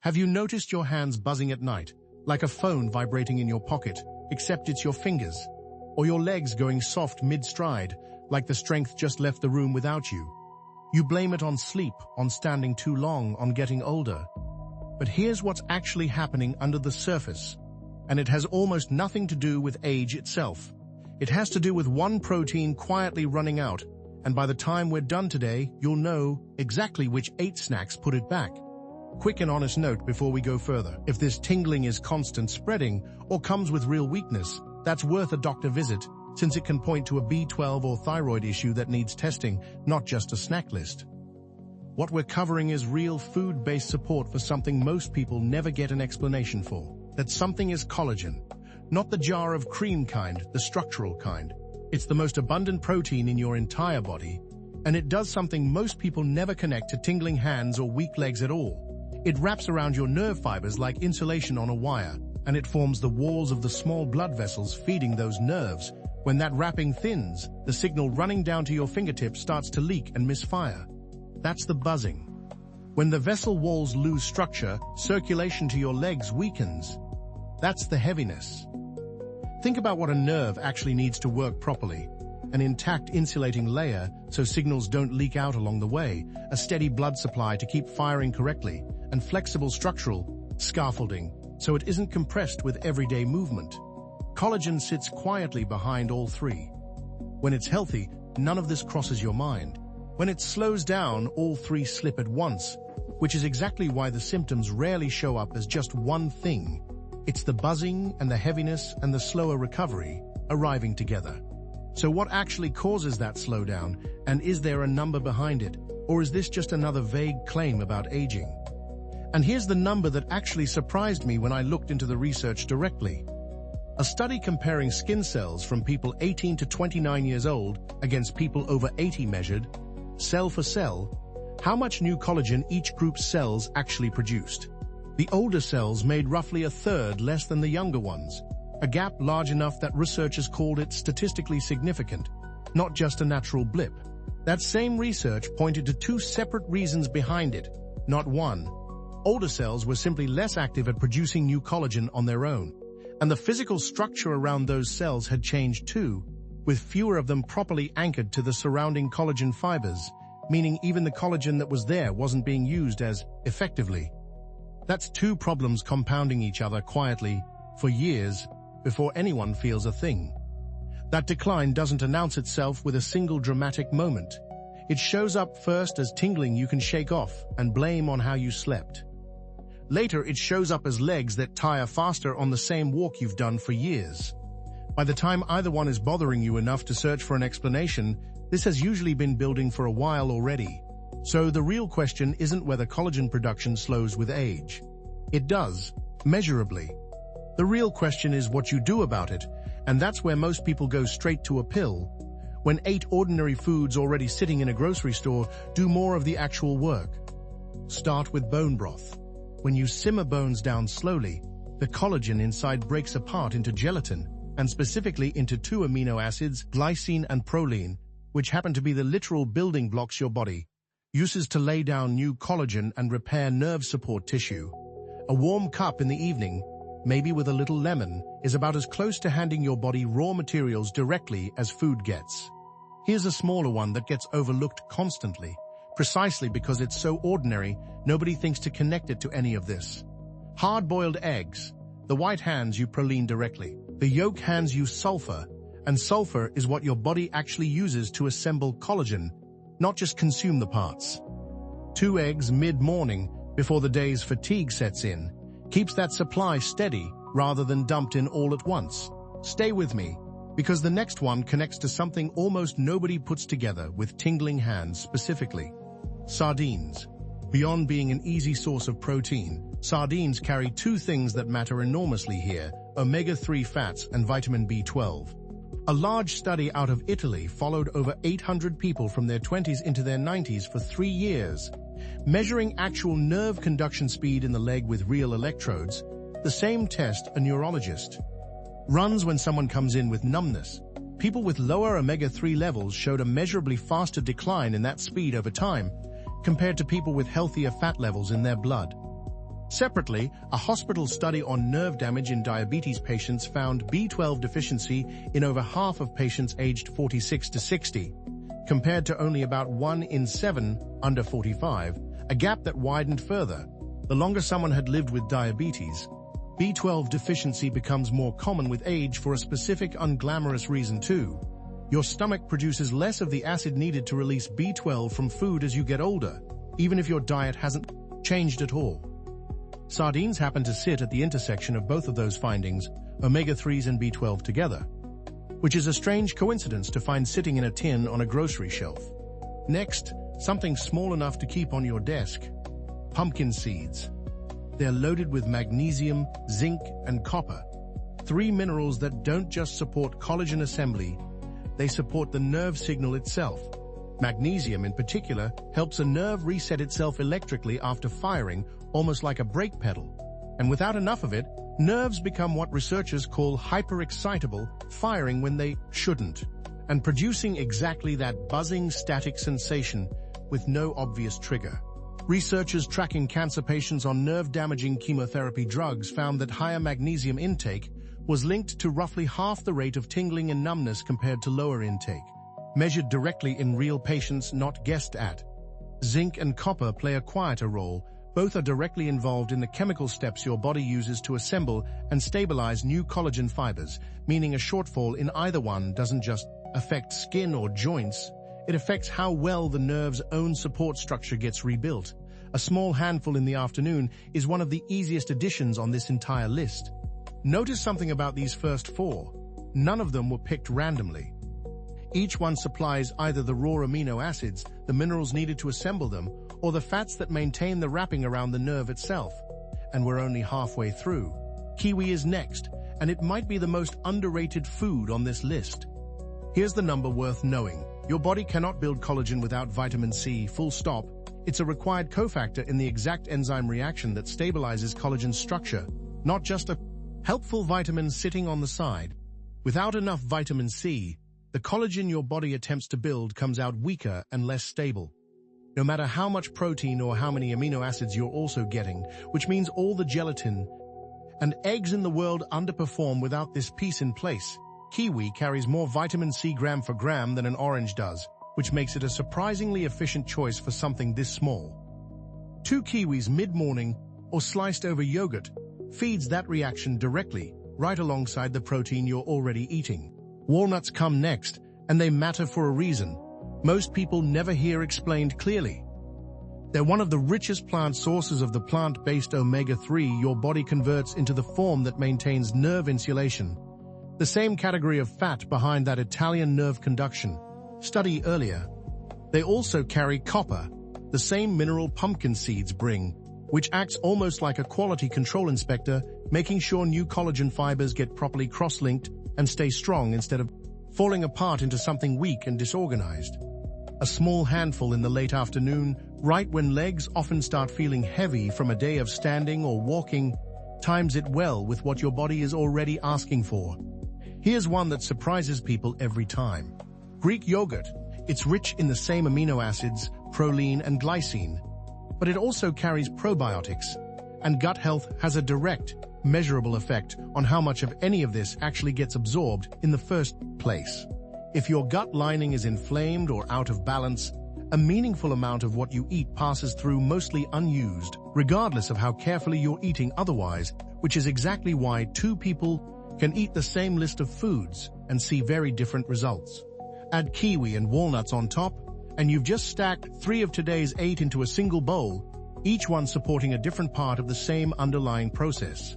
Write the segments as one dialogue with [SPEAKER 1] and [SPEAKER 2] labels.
[SPEAKER 1] Have you noticed your hands buzzing at night, like a phone vibrating in your pocket, except it's your fingers? Or your legs going soft mid-stride, like the strength just left the room without you? You blame it on sleep, on standing too long, on getting older. But here's what's actually happening under the surface, and it has almost nothing to do with age itself. It has to do with one protein quietly running out, and by the time we're done today, you'll know exactly which 8 snacks put it back. Quick and honest note before we go further. If this tingling is constant spreading or comes with real weakness, that's worth a doctor visit, since it can point to a B12 or thyroid issue that needs testing, not just a snack list. What we're covering is real food-based support for something most people never get an explanation for. That something is collagen. Not the jar of cream kind, the structural kind. It's the most abundant protein in your entire body, and it does something most people never connect to tingling hands or weak legs at all. It wraps around your nerve fibers like insulation on a wire, and it forms the walls of the small blood vessels feeding those nerves. When that wrapping thins, the signal running down to your fingertips starts to leak and misfire. That's the buzzing. When the vessel walls lose structure, circulation to your legs weakens. That's the heaviness. Think about what a nerve actually needs to work properly. An intact insulating layer so signals don't leak out along the way, a steady blood supply to keep firing correctly, and flexible structural scaffolding so it isn't compressed with everyday movement. Collagen sits quietly behind all three. When it's healthy, none of this crosses your mind. When it slows down, all three slip at once, which is exactly why the symptoms rarely show up as just one thing. It's the buzzing and the heaviness and the slower recovery arriving together. So what actually causes that slowdown, and is there a number behind it, or is this just another vague claim about aging? And here's the number that actually surprised me when I looked into the research directly. A study comparing skin cells from people 18 to 29 years old against people over 80 measured, cell for cell, how much new collagen each group's cells actually produced. The older cells made roughly a third less than the younger ones, a gap large enough that researchers called it statistically significant, not just a natural blip. That same research pointed to 2 separate reasons behind it, not one. Older cells were simply less active at producing new collagen on their own, and the physical structure around those cells had changed too, with fewer of them properly anchored to the surrounding collagen fibers, meaning even the collagen that was there wasn't being used as effectively. That's 2 problems compounding each other quietly for years before anyone feels a thing. That decline doesn't announce itself with a single dramatic moment. It shows up first as tingling you can shake off and blame on how you slept. Later, it shows up as legs that tire faster on the same walk you've done for years. By the time either one is bothering you enough to search for an explanation, this has usually been building for a while already. So the real question isn't whether collagen production slows with age. It does, measurably. The real question is what you do about it, and that's where most people go straight to a pill, when 8 ordinary foods already sitting in a grocery store do more of the actual work. Start with bone broth. When you simmer bones down slowly, the collagen inside breaks apart into gelatin, and specifically into 2 amino acids, glycine and proline, which happen to be the literal building blocks your body uses to lay down new collagen and repair nerve support tissue. A warm cup in the evening, maybe with a little lemon, is about as close to handing your body raw materials directly as food gets. Here's a smaller one that gets overlooked constantly, precisely because it's so ordinary, nobody thinks to connect it to any of this. Hard-boiled eggs. The white hands you proline directly. The yolk hands you sulphur, and sulphur is what your body actually uses to assemble collagen, not just consume the parts. 2 eggs mid-morning, before the day's fatigue sets in, keeps that supply steady rather than dumped in all at once. Stay with me, because the next one connects to something almost nobody puts together with tingling hands specifically. Sardines. Beyond being an easy source of protein, sardines carry 2 things that matter enormously here: omega-3 fats and vitamin B12. A large study out of Italy followed over 800 people from their 20s into their 90s for 3 years, measuring actual nerve conduction speed in the leg with real electrodes, the same test a neurologist runs when someone comes in with numbness. People with lower omega-3 levels showed a measurably faster decline in that speed over time, compared to people with healthier fat levels in their blood. Separately, a hospital study on nerve damage in diabetes patients found B12 deficiency in over half of patients aged 46 to 60, compared to only about 1 in 7 under 45, a gap that widened further. The longer someone had lived with diabetes, B12 deficiency becomes more common with age for a specific unglamorous reason too. Your stomach produces less of the acid needed to release B12 from food as you get older, even if your diet hasn't changed at all. Sardines happen to sit at the intersection of both of those findings, omega-3s and B12 together, which is a strange coincidence to find sitting in a tin on a grocery shelf. Next, something small enough to keep on your desk: pumpkin seeds. They're loaded with magnesium, zinc, and copper, 3 minerals that don't just support collagen assembly, they support the nerve signal itself. Magnesium, in particular, helps a nerve reset itself electrically after firing, almost like a brake pedal. And without enough of it, nerves become what researchers call hyperexcitable, firing when they shouldn't, and producing exactly that buzzing static sensation with no obvious trigger. Researchers tracking cancer patients on nerve-damaging chemotherapy drugs found that higher magnesium intake was linked to roughly half the rate of tingling and numbness compared to lower intake, measured directly in real patients, not guessed at. Zinc and copper play a quieter role. Both are directly involved in the chemical steps your body uses to assemble and stabilize new collagen fibers, meaning a shortfall in either one doesn't just affect skin or joints, it affects how well the nerve's own support structure gets rebuilt. A small handful in the afternoon is one of the easiest additions on this entire list. Notice something about these first 4. None of them were picked randomly. Each one supplies either the raw amino acids, the minerals needed to assemble them, or the fats that maintain the wrapping around the nerve itself. And we're only halfway through. Kiwi is next, and it might be the most underrated food on this list. Here's the number worth knowing. Your body cannot build collagen without vitamin C, full stop. It's a required cofactor in the exact enzyme reaction that stabilizes collagen's structure, not just a helpful vitamin sitting on the side. Without enough vitamin C, the collagen your body attempts to build comes out weaker and less stable. No matter how much protein or how many amino acids you're also getting, which means all the gelatin and eggs in the world underperform without this piece in place. Kiwi carries more vitamin C gram for gram than an orange does, which makes it a surprisingly efficient choice for something this small. 2 kiwis mid-morning or sliced over yogurt feeds that reaction directly, right alongside the protein you're already eating. Walnuts come next, and they matter for a reason. Most people never hear explained clearly. They're one of the richest plant sources of the plant-based omega-3 your body converts into the form that maintains nerve insulation, the same category of fat behind that Italian nerve conduction study earlier. They also carry copper, the same mineral pumpkin seeds bring, which acts almost like a quality control inspector, making sure new collagen fibers get properly cross-linked and stay strong instead of falling apart into something weak and disorganized. A small handful in the late afternoon, right when legs often start feeling heavy from a day of standing or walking, times it well with what your body is already asking for. Here's one that surprises people every time. Greek yogurt. It's rich in the same amino acids, proline and glycine, but it also carries probiotics, and gut health has a direct, measurable effect on how much of any of this actually gets absorbed in the first place. If your gut lining is inflamed or out of balance, a meaningful amount of what you eat passes through mostly unused, regardless of how carefully you're eating otherwise, which is exactly why 2 people can eat the same list of foods and see very different results. Add kiwi and walnuts on top, and you've just stacked 3 of today's 8 into a single bowl, each one supporting a different part of the same underlying process.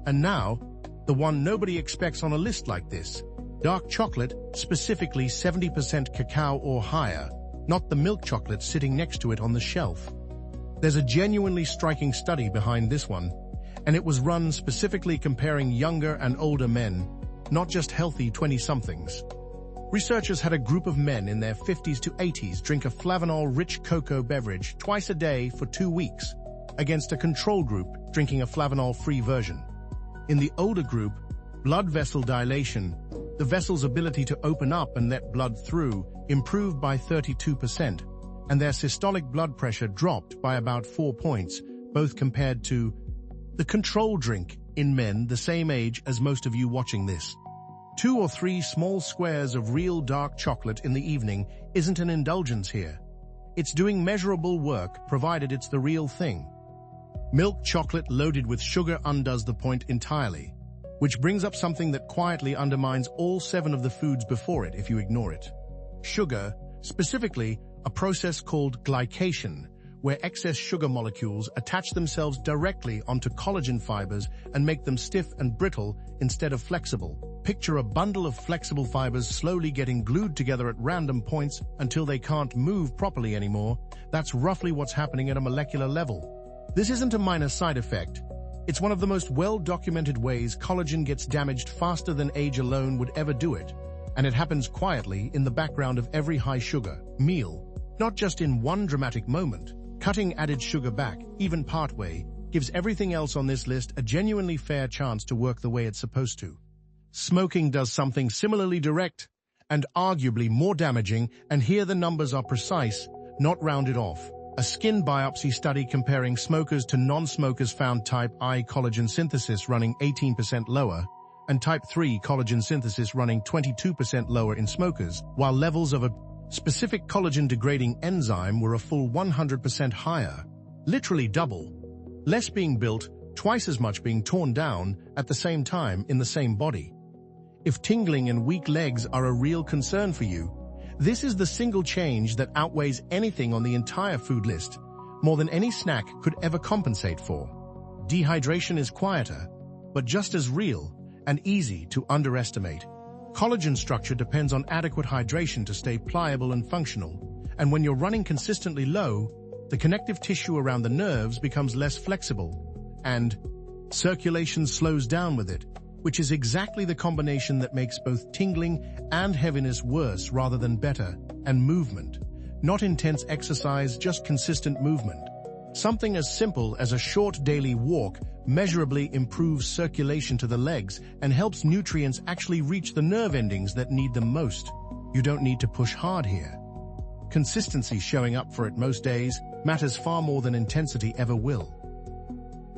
[SPEAKER 1] And now, the one nobody expects on a list like this: dark chocolate, specifically 70% cacao or higher, not the milk chocolate sitting next to it on the shelf. There's a genuinely striking study behind this one, and it was run specifically comparing younger and older men, not just healthy 20-somethings. Researchers had a group of men in their 50s to 80s drink a flavanol-rich cocoa beverage twice a day for 2 weeks, against a control group drinking a flavanol-free version. In the older group, blood vessel dilation, the vessel's ability to open up and let blood through, improved by 32%, and their systolic blood pressure dropped by about 4 points, both compared to The control drink, in men the same age as most of you watching this. 2 or 3 small squares of real dark chocolate in the evening isn't an indulgence here. It's doing measurable work, provided it's the real thing. Milk chocolate loaded with sugar undoes the point entirely, which brings up something that quietly undermines all 7 of the foods before it if you ignore it. Sugar, specifically a process called glycation, where excess sugar molecules attach themselves directly onto collagen fibres and make them stiff and brittle instead of flexible. Picture a bundle of flexible fibres slowly getting glued together at random points until they can't move properly anymore. That's roughly what's happening at a molecular level. This isn't a minor side effect. It's one of the most well-documented ways collagen gets damaged faster than age alone would ever do it. And it happens quietly in the background of every high-sugar meal, not just in one dramatic moment. Cutting added sugar back, even partway, gives everything else on this list a genuinely fair chance to work the way it's supposed to. Smoking does something similarly direct and arguably more damaging, and here the numbers are precise, not rounded off. A skin biopsy study comparing smokers to non-smokers found type I collagen synthesis running 18% lower and type 3 collagen synthesis running 22% lower in smokers, while levels of a specific collagen-degrading enzyme were a full 100% higher. Literally double. Less being built, twice as much being torn down at the same time in the same body. If tingling and weak legs are a real concern for you, this is the single change that outweighs anything on the entire food list, more than any snack could ever compensate for. Dehydration is quieter, but just as real and easy to underestimate. Collagen structure depends on adequate hydration to stay pliable and functional, and when you're running consistently low, the connective tissue around the nerves becomes less flexible, and circulation slows down with it, which is exactly the combination that makes both tingling and heaviness worse rather than better, and movement. Not intense exercise, just consistent movement. Something as simple as a short daily walk measurably improves circulation to the legs and helps nutrients actually reach the nerve endings that need them most. You don't need to push hard here. Consistency showing up for it most days matters far more than intensity ever will.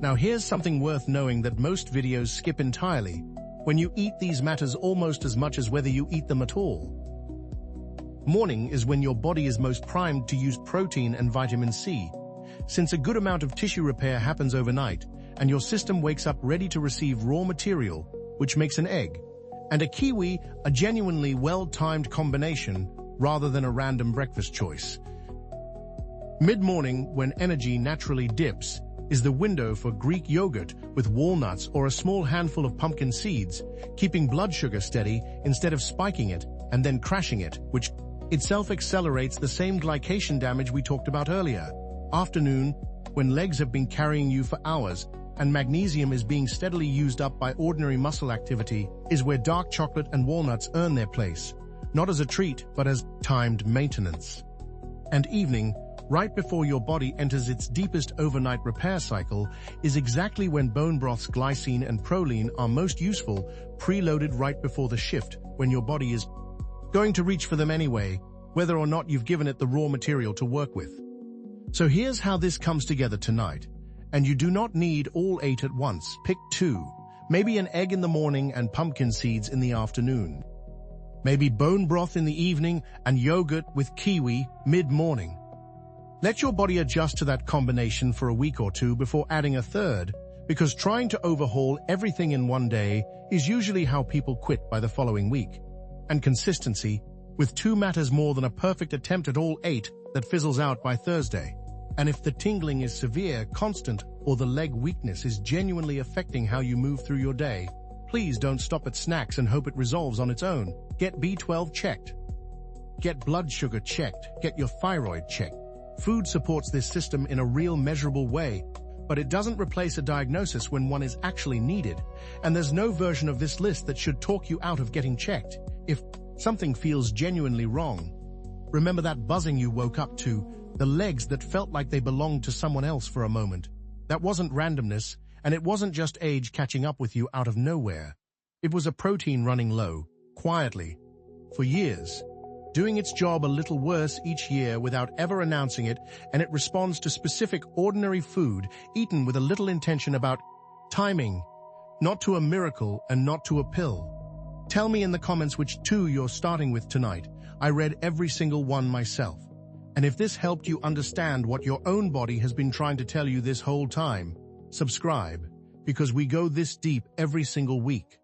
[SPEAKER 1] Now here's something worth knowing that most videos skip entirely. When you eat, these matters almost as much as whether you eat them at all. Morning is when your body is most primed to use protein and vitamin C, since a good amount of tissue repair happens overnight, and your system wakes up ready to receive raw material, which makes an egg, and a kiwi a genuinely well-timed combination rather than a random breakfast choice. Mid-morning, when energy naturally dips, is the window for Greek yogurt with walnuts or a small handful of pumpkin seeds, keeping blood sugar steady instead of spiking it and then crashing it, which itself accelerates the same glycation damage we talked about earlier. Afternoon, when legs have been carrying you for hours and magnesium is being steadily used up by ordinary muscle activity, is where dark chocolate and walnuts earn their place, not as a treat, but as timed maintenance. And evening, right before your body enters its deepest overnight repair cycle, is exactly when bone broth's glycine and proline are most useful, preloaded right before the shift, when your body is going to reach for them anyway, whether or not you've given it the raw material to work with. So here's how this comes together tonight. And you do not need all 8 at once. Pick 2. Maybe an egg in the morning and pumpkin seeds in the afternoon. Maybe bone broth in the evening and yogurt with kiwi mid-morning. Let your body adjust to that combination for a week or 2 before adding a third, because trying to overhaul everything in one day is usually how people quit by the following week. And consistency with 2 matters more than a perfect attempt at all 8 that fizzles out by Thursday. And if the tingling is severe, constant, or the leg weakness is genuinely affecting how you move through your day, please don't stop at snacks and hope it resolves on its own. Get B12 checked. Get blood sugar checked. Get your thyroid checked. Food supports this system in a real measurable way, but it doesn't replace a diagnosis when one is actually needed. And there's no version of this list that should talk you out of getting checked if something feels genuinely wrong. Remember that buzzing you woke up to, the legs that felt like they belonged to someone else for a moment. That wasn't randomness, and it wasn't just age catching up with you out of nowhere. It was a protein running low, quietly, for years, doing its job a little worse each year without ever announcing it, and it responds to specific ordinary food eaten with a little intention about Timing, not to a miracle and not to a pill. Tell me in the comments which two you're starting with tonight. I read every single one myself. And if this helped you understand what your own body has been trying to tell you this whole time, subscribe, because we go this deep every single week.